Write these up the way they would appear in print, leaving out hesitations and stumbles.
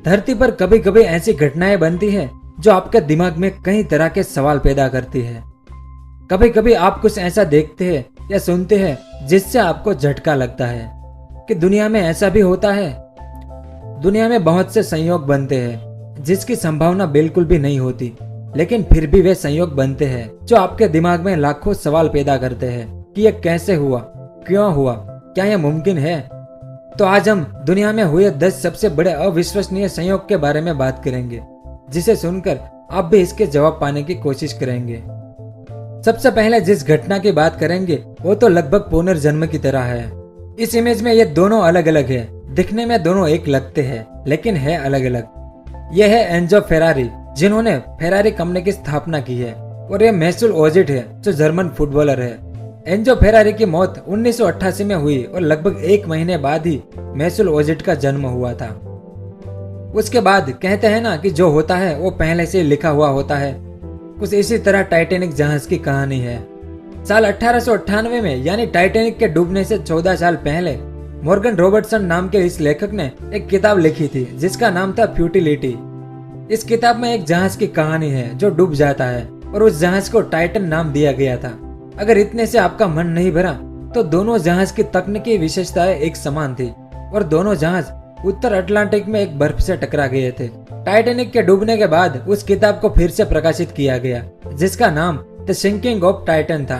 धरती पर कभी कभी ऐसी घटनाएं बनती है जो आपके दिमाग में कई तरह के सवाल पैदा करती है। कभी कभी आप कुछ ऐसा देखते हैं या सुनते हैं जिससे आपको झटका लगता है कि दुनिया में ऐसा भी होता है। दुनिया में बहुत से संयोग बनते हैं जिसकी संभावना बिल्कुल भी नहीं होती, लेकिन फिर भी वे संयोग बनते हैं जो आपके दिमाग में लाखों सवाल पैदा करते हैं कि यह कैसे हुआ, क्यों हुआ, क्या यह मुमकिन है। तो आज हम दुनिया में हुए 10 सबसे बड़े अविश्वसनीय संयोग के बारे में बात करेंगे, जिसे सुनकर आप भी इसके जवाब पाने की कोशिश करेंगे। सबसे पहले जिस घटना की बात करेंगे वो तो लगभग पुनर्जन्म की तरह है। इस इमेज में ये दोनों अलग अलग है। दिखने में दोनों एक लगते हैं, लेकिन है अलग अलग। यह है एंजो फेरारी, जिन्होंने फेरारी कंपनी की स्थापना की है, और ये मैसूल ओजिल है, जो जर्मन फुटबॉलर है। एंजो फेरारी की मौत 1988 में हुई और लगभग 1 महीने बाद ही मैसूल ओजिल का जन्म हुआ था। उसके बाद कहते हैं ना कि जो होता है वो पहले से लिखा हुआ होता है। कुछ इसी तरह टाइटैनिक जहाज की कहानी है। साल 1898 में, यानी टाइटैनिक के डूबने से 14 साल पहले, मॉर्गन रॉबर्टसन नाम के इस लेखक ने एक किताब लिखी थी जिसका नाम था फ्यूटिलिटी। इस किताब में एक जहाज की कहानी है जो डूब जाता है और उस जहाज को टाइटन नाम दिया गया था। अगर इतने से आपका मन नहीं भरा तो दोनों जहाज की तकनीकी विशेषताएं एक समान थी और दोनों जहाज उत्तर अटलांटिक में एक बर्फ से टकरा गए थे। टाइटैनिक के डूबने के बाद उस किताब को फिर से प्रकाशित किया गया, जिसका नाम द सिंकिंग ऑफ टाइटन था।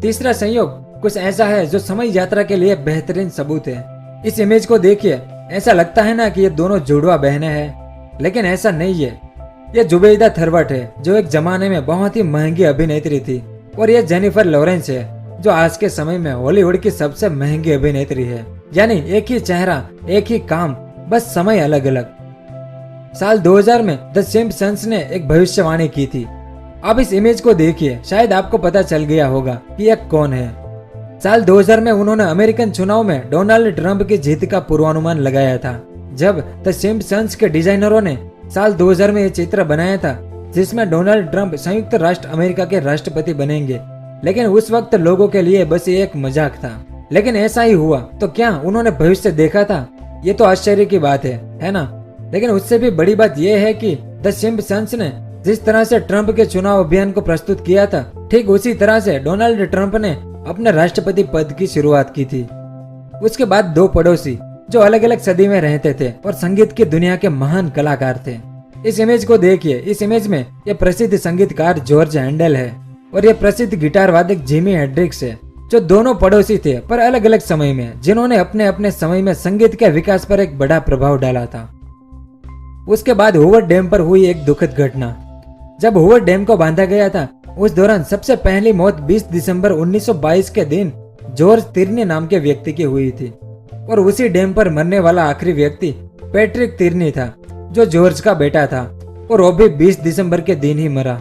तीसरा संयोग कुछ ऐसा है जो समय यात्रा के लिए बेहतरीन सबूत है। इस इमेज को देखिए, ऐसा लगता है ना कि ये दोनों जुड़वा बहनें हैं, लेकिन ऐसा नहीं है। ये जुबैदा थरवट है, जो एक जमाने में बहुत ही महंगी अभिनेत्री थी, और ये जेनिफर लॉरेंस है, जो आज के समय में हॉलीवुड की सबसे महंगी अभिनेत्री है। यानी एक ही चेहरा, एक ही काम, बस समय अलग अलग। साल 2000 में द सिम्पसंस ने एक भविष्यवाणी की थी। अब इस इमेज को देखिए, शायद आपको पता चल गया होगा कि यह कौन है। साल 2000 में उन्होंने अमेरिकन चुनाव में डोनाल्ड ट्रंप की जीत का पूर्वानुमान लगाया था। जब द सिम्पसंस के डिजाइनरों ने साल 2000 में यह चित्र बनाया था जिसमें डोनाल्ड ट्रंप संयुक्त राष्ट्र अमेरिका के राष्ट्रपति बनेंगे, लेकिन उस वक्त लोगों के लिए बस ये एक मजाक था। लेकिन ऐसा ही हुआ। तो क्या उन्होंने भविष्य देखा था? ये तो आश्चर्य की बात है ना? लेकिन उससे भी बड़ी बात यह है कि द सिम्पसंस ने जिस तरह से ट्रंप के चुनाव अभियान को प्रस्तुत किया था, ठीक उसी तरह से डोनाल्ड ट्रंप ने अपने राष्ट्रपति पद की शुरुआत की थी। उसके बाद 2 पड़ोसी जो अलग अलग सदी में रहते थे और संगीत की दुनिया के महान कलाकार थे। इस इमेज को देखिए। इस इमेज में ये प्रसिद्ध संगीतकार जॉर्ज हैंडल है और ये प्रसिद्ध गिटार वादक जिमी हेंड्रिक्स है, जो दोनों पड़ोसी थे पर अलग अलग समय में, जिन्होंने अपने अपने समय में संगीत के विकास पर एक बड़ा प्रभाव डाला था। उसके बाद हूवर डैम पर हुई एक दुखद घटना। जब हूवर डैम को बांधा गया था, उस दौरान सबसे पहली मौत 20 दिसंबर 1922 के दिन जॉर्ज तिर्नी नाम के व्यक्ति की हुई थी, और उसी डैम पर मरने वाला आखिरी व्यक्ति पैट्रिक तिर्नी था, जो जॉर्ज का बेटा था, और वो भी 20 दिसंबर के दिन ही मरा।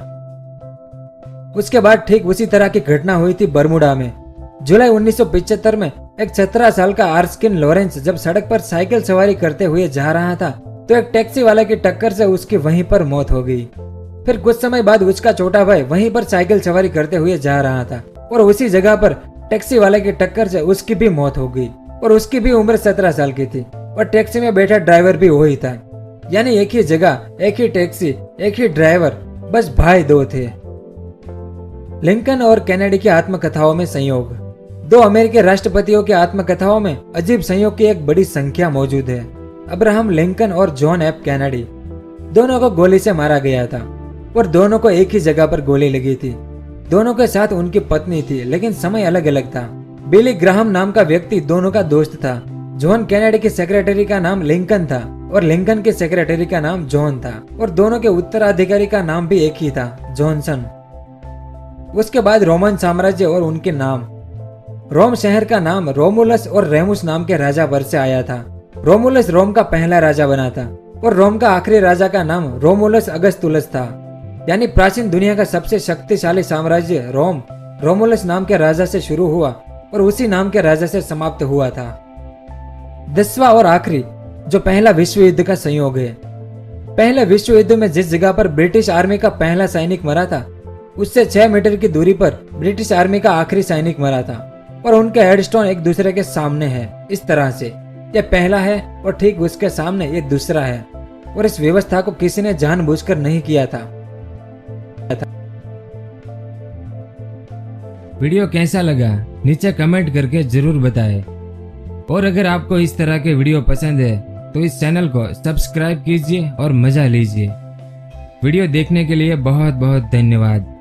उसके बाद ठीक उसी तरह की घटना हुई थी बर्मुडा में। जुलाई 1975 में एक 17 साल का आर्स्किन लॉरेंस जब सड़क पर साइकिल सवारी करते हुए जा रहा था तो एक टैक्सी वाले की टक्कर से उसकी वहीं पर मौत हो गई। फिर कुछ समय बाद उसका छोटा भाई वहीं पर साइकिल सवारी करते हुए जा रहा था और उसी जगह पर टैक्सी वाले की टक्कर से उसकी भी मौत हो गई, और उसकी भी उम्र 17 साल की थी, और टैक्सी में बैठा ड्राइवर भी वही था। यानी एक ही जगह, एक ही टैक्सी, एक ही ड्राइवर, बस भाई 2 थे। लिंकन और कैनेडी की आत्मकथाओं में संयोग। 2 अमेरिकी राष्ट्रपतियों की आत्मकथाओं में अजीब संयोग की एक बड़ी संख्या मौजूद है। अब्राहम लिंकन और जॉन एफ कैनेडी, दोनों को गोली से मारा गया था और दोनों को एक ही जगह पर गोली लगी थी। दोनों के साथ उनकी पत्नी थी, लेकिन समय अलग अलग था। बिली ग्राहम नाम का व्यक्ति दोनों का दोस्त था। जॉन कैनेडी के सेक्रेटरी का नाम लिंकन था और लिंकन के सेक्रेटरी का नाम जॉन था, और दोनों के उत्तराधिकारी का नाम भी एक ही था, जॉनसन। उसके बाद रोमन साम्राज्य और उनके नाम। रोम शहर का नाम रोमुलस और रेमुस नाम के राजा पर से आया था। रोमुलस रोम का पहला राजा बना था और रोम का आखिरी राजा का नाम रोमुलस अगस्तुलस था। यानी प्राचीन दुनिया का सबसे शक्तिशाली साम्राज्य रोम रोमुलस नाम के राजा से शुरू हुआ और उसी नाम के राजा से समाप्त हुआ था। 10वां और आखिरी, जो पहला विश्व युद्ध का संयोग है। पहले विश्व युद्ध में जिस जगह पर ब्रिटिश आर्मी का पहला सैनिक मरा था, उससे 6 मीटर की दूरी पर ब्रिटिश आर्मी का आखिरी सैनिक मरा था, और उनके हेडस्टोन एक दूसरे के सामने है। इस तरह से ये पहला है और ठीक उसके सामने ये दूसरा है, और इस व्यवस्था को किसी ने जानबूझकर नहीं किया था। वीडियो कैसा लगा नीचे कमेंट करके जरूर बताएं। और अगर आपको इस तरह के वीडियो पसंद है तो इस चैनल को सब्सक्राइब कीजिए और मजा लीजिए। वीडियो देखने के लिए बहुत बहुत धन्यवाद।